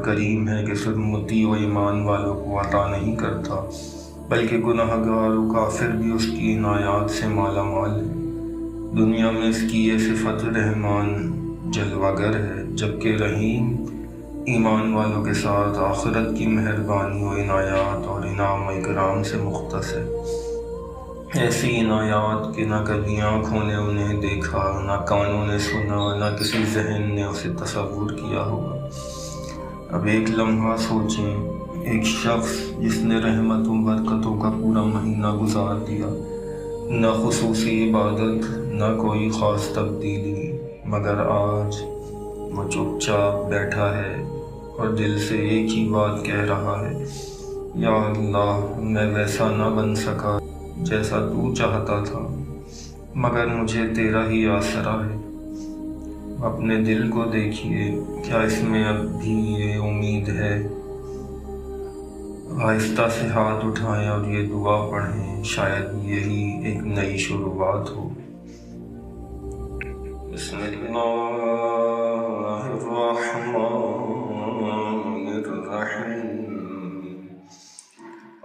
کریم ہے کہ صرف مطیع و ایمان والوں کو عطا نہیں کرتا بلکہ گناہگار و کافر بھی اس کی عنایات سے مالا مال ہے۔ دنیا میں اس کی یہ صفت رحمان جلوہ گر ہے، جبکہ رحیم ایمان والوں کے ساتھ آخرت کی مہربانی و عنایات اور انعام و اکرام سے مختص ہے۔ ایسی عنایات کہ نہ کبھی آنکھوں نے انہیں دیکھا، نہ کانوں نے سنا، نہ کسی ذہن نے اسے تصور کیا ہوگا۔ اب ایک لمحہ سوچیں، ایک شخص جس نے رحمت و برکتوں کا پورا مہینہ گزار دیا، نہ خصوصی عبادت، نہ کوئی خاص تبدیلی، مگر آج وہ چپ چاپ بیٹھا ہے اور دل سے ایک ہی بات کہہ رہا ہے، یا اللہ، میں ویسا نہ بن سکا جیسا تو چاہتا تھا، مگر مجھے تیرا ہی آسرا ہے۔ اپنے دل کو دیکھیے، کیا اس میں اب بھی یہ امید ہے؟ آہستہ سے ہاتھ اٹھائیں اور یہ دعا پڑھیں، شاید یہی ایک نئی شروعات ہو۔ بسم اللہ الرحمن الرحیم،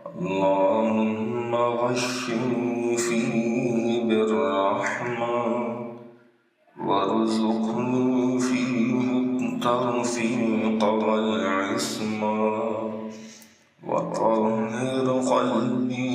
اللہم غشنی فیہ بالرحمہ وارزقنی فیہ التوفیق والعصمہ وطہر قلبی